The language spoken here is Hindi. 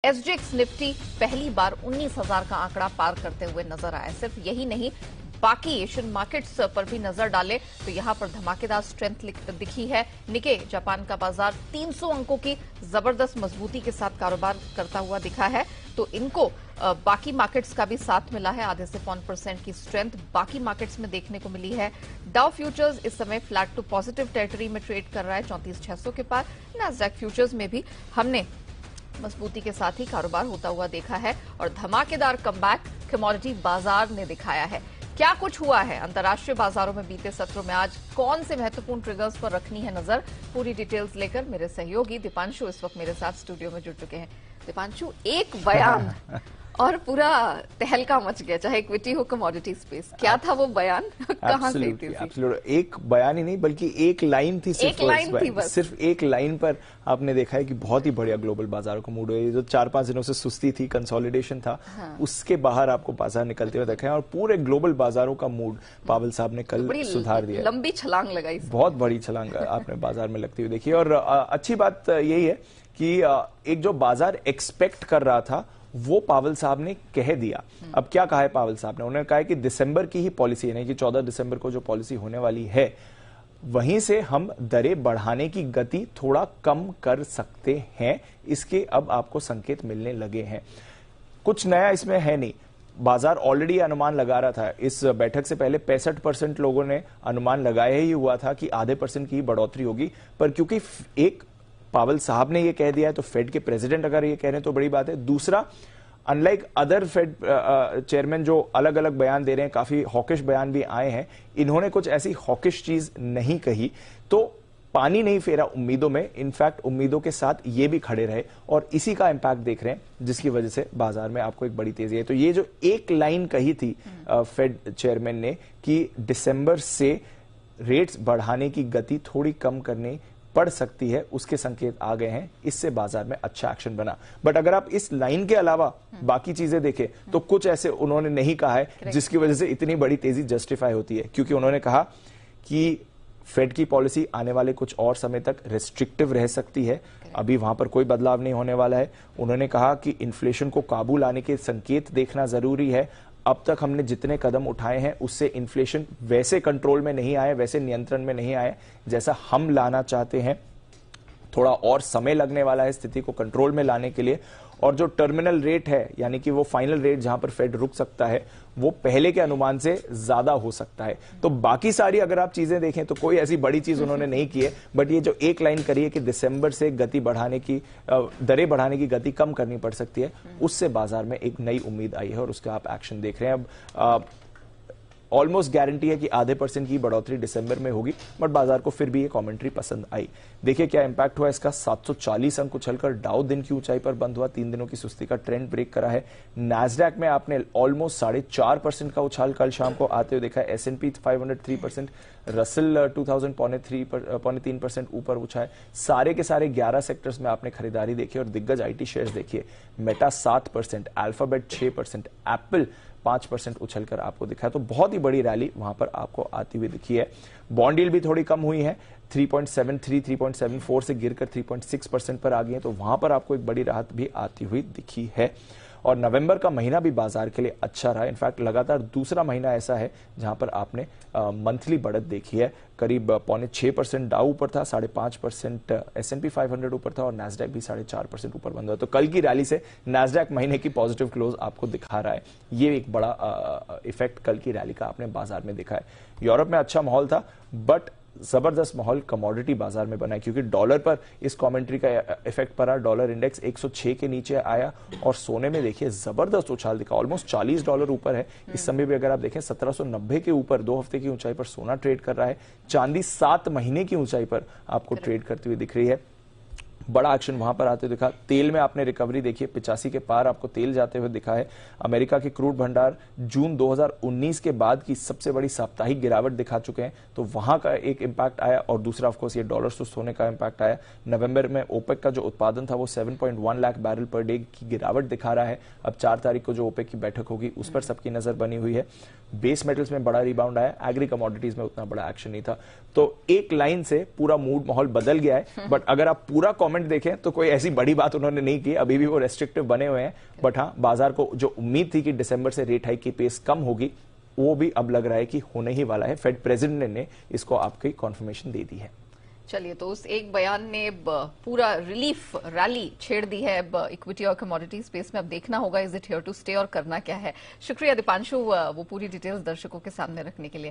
एसजीएक्स निफ्टी पहली बार 19,000 का आंकड़ा पार करते हुए नजर आया। सिर्फ यही नहीं, बाकी एशियन मार्केट्स पर भी नजर डालें तो यहां पर धमाकेदार स्ट्रेंथ दिखी है। निके जापान का बाजार 300 अंकों की जबरदस्त मजबूती के साथ कारोबार करता हुआ दिखा है, तो इनको बाकी मार्केट्स का भी साथ मिला है। आधे से 1% की स्ट्रेंथ बाकी मार्केट्स में देखने को मिली है। डाउ फ्यूचर्स इस समय फ्लैट टू पॉजिटिव टेरिटरी में ट्रेड कर रहा है 34,600 के पार। नैस्डैक फ्यूचर्स में भी हमने मजबूती के साथ ही कारोबार होता हुआ देखा है और धमाकेदार कमबैक कमोडिटी बाजार ने दिखाया है। क्या कुछ हुआ है अंतर्राष्ट्रीय बाजारों में बीते सत्रों में, आज कौन से महत्वपूर्ण ट्रिगर्स पर रखनी है नजर, पूरी डिटेल्स लेकर मेरे सहयोगी दीपांशु इस वक्त मेरे साथ स्टूडियो में जुड़ चुके हैं। दीपांशु, एक बयान और पूरा तहलका मच गया, चाहे इक्विटी हो कमोडिटी स्पेस। क्या था वो बयान, कहां से थी? एक बयान ही नहीं बल्कि एक लाइन थी, सिर्फ एक लाइन पर आपने देखा है कि बहुत ही बढ़िया ग्लोबल बाजारों को मूड हुई। जो 4-5 दिनों से सुस्ती थी, कंसोलिडेशन था, हाँ। उसके बाहर आपको बाजार निकलते हुए देखा है और पूरे ग्लोबल बाजारों का मूड पावल साहब ने कल सुधार दिया। लंबी छलांग लगाई, बहुत बड़ी छलांग आपने बाजार में लगती हुई देखी। और अच्छी बात यही है कि एक जो बाजार एक्सपेक्ट कर रहा था वो पावल साहब ने कह दिया। अब क्या कहा है पावल साहब ने? उन्होंने कहा है कि दिसंबर की ही पॉलिसी, यानी कि 14 दिसंबर को जो पॉलिसी होने वाली है वहीं से हम दरें बढ़ाने की गति थोड़ा कम कर सकते हैं। इसके अब आपको संकेत मिलने लगे हैं। कुछ नया इसमें है नहीं, बाजार ऑलरेडी अनुमान लगा रहा था। इस बैठक से पहले 65% लोगों ने अनुमान लगाया ही हुआ था कि आधे % की बढ़ोतरी होगी, पर क्योंकि एक पावल साहब ने ये कह दिया है तो फेड के प्रेसिडेंट अगर ये कह रहे हैं तो बड़ी बात है। दूसरा, अनलाइक अदर फेड चेयरमैन जो अलग अलग बयान दे रहे हैं, काफी हॉकिश बयान भी आए हैं, इन्होंने कुछ ऐसी हॉकिश चीज नहीं कही, तो पानी नहीं फेरा उम्मीदों में। इनफैक्ट उम्मीदों के साथ ये भी खड़े रहे और इसी का इंपैक्ट देख रहे हैं, जिसकी वजह से बाजार में आपको एक बड़ी तेजी है। तो ये जो एक लाइन कही थी फेड चेयरमैन ने कि दिसंबर से रेट्स बढ़ाने की गति थोड़ी कम करनी पड़ सकती है, उसके संकेत आ गए हैं। इससे बाजार में अच्छा एक्शन बना। बट अगर आप इस लाइन के अलावा बाकी चीजें देखें तो कुछ ऐसे उन्होंने नहीं कहा है जिसकी वजह से इतनी बड़ी तेजी जस्टिफाई होती है। क्योंकि उन्होंने कहा कि फेड की पॉलिसी आने वाले कुछ और समय तक रिस्ट्रिक्टिव रह सकती है, अभी वहां पर कोई बदलाव नहीं होने वाला है। उन्होंने कहा कि इन्फ्लेशन को काबू लाने के संकेत देखना जरूरी है। अब तक हमने जितने कदम उठाए हैं उससे इन्फ्लेशन वैसे कंट्रोल में नहीं आया, वैसे नियंत्रण में नहीं आया जैसा हम लाना चाहते हैं। थोड़ा और समय लगने वाला है स्थिति को कंट्रोल में लाने के लिए। और जो टर्मिनल रेट है, यानी कि वो फाइनल रेट जहां पर फेड रुक सकता है, वो पहले के अनुमान से ज्यादा हो सकता है। तो बाकी सारी अगर आप चीजें देखें तो कोई ऐसी बड़ी चीज उन्होंने नहीं की है। बट ये जो एक लाइन करी है कि दिसंबर से गति बढ़ाने की, दरें बढ़ाने की गति कम करनी पड़ सकती है, उससे बाजार में एक नई उम्मीद आई है और उसका आप एक्शन देख रहे हैं। अब ऑलमोस्ट गारंटी है कि आधे % की बढ़ोतरी दिसंबर में होगी, बट बाजार को फिर भी ये कमेंट्री पसंद आई। देखिए क्या इंपैक्ट हुआ इसका। 740 अंक उछलकर डाउ दिन की ऊंचाई पर बंद हुआ, 3 दिनों की सुस्ती का ट्रेंड ब्रेक करा है। नैस्डैक में आपने ऑलमोस्ट 4.5% का उछाल कल शाम को आते हुए देखा है। S&P 500 3%, रसल 2000 3% ऊपर उछा है। सारे के सारे 11 सेक्टर्स में आपने खरीदारी देखी और दिग्गज IT शेयर्स देखिए। मेटा 7%, अल्फाबेट 6%, एप्पल 5% उछलकर आपको दिखा है। तो बहुत ही बड़ी रैली वहां पर आपको आती हुई दिखी है। बॉन्ड यील्ड भी थोड़ी कम हुई है, 3.73 3.74 से गिरकर 3.6% पर आ गई है। तो वहां पर आपको एक बड़ी राहत भी आती हुई दिखी है। और नवंबर का महीना भी बाजार के लिए अच्छा रहा। इनफैक्ट लगातार दूसरा महीना ऐसा है जहां पर आपने मंथली बढ़त देखी है। करीब 5.6% डाउ ऊपर था, 5.5% S&P 500 ऊपर था और नैस्डैक भी 4.5% ऊपर बंद हुआ। तो कल की रैली से नैस्डैक महीने की पॉजिटिव क्लोज आपको दिखा रहा है। ये एक बड़ा इफेक्ट कल की रैली का आपने बाजार में देखा है। यूरोप में अच्छा माहौल था, बट जबरदस्त माहौल कमोडिटी बाजार में बना है, क्योंकि डॉलर पर इस कमेंट्री का इफेक्ट पड़ा। डॉलर इंडेक्स 106 के नीचे आया और सोने में देखिए जबरदस्त उछाल दिखा, ऑलमोस्ट $40 ऊपर है। इस समय भी अगर आप देखें 1790 के ऊपर 2 हफ्ते की ऊंचाई पर सोना ट्रेड कर रहा है। चांदी 7 महीने की ऊंचाई पर आपको ट्रेड करती हुई दिख रही है। बड़ा एक्शन वहां पर आते दिखा। तेल में आपने रिकवरी देखी, 85 के पार आपको तेल जाते हुए दिखा है। अमेरिका के क्रूड भंडार जून 2019 के बाद की सबसे बड़ी साप्ताहिक गिरावट दिखा चुके हैं, तो वहां का एक इंपैक्ट आया। और दूसरा ऑफकोर्स ये डॉलर सुस्त होने का इंपैक्ट आया। नवंबर में ओपेक का जो उत्पादन था वो 7.1 लाख बैरल पर डे की गिरावट दिखा रहा है। अब 4 तारीख को जो ओपेक की बैठक होगी उस पर सबकी नजर बनी हुई है। बेस मेटल्स में बड़ा रिबाउंड आया, एग्री कमोडिटीज में उतना बड़ा एक्शन नहीं था। तो एक लाइन से पूरा मूड माहौल बदल गया है। बट अगर आप पूरा कमेंट देखें तो कोई ऐसी बड़ी बात उन्होंने नहीं की, अभी भी वो रेस्ट्रिक्टिव बने हुए हैं। बट हाँ, बाजार को जो उम्मीद थी कि दिसंबर से रेट हाइक की पेस कम होगी, वो भी अब लग रहा है कि होने ही वाला है। फेड प्रेसिडेंट ने इसको आपकी कॉन्फर्मेशन दे दी है। चलिए, तो उस एक बयान ने पूरा रिलीफ रैली छेड़ दी है अब इक्विटी और कमोडिटी स्पेस में। अब देखना होगा is it here to stay और करना क्या है। शुक्रिया दीपांशु वो पूरी डिटेल्स दर्शकों के सामने रखने के लिए।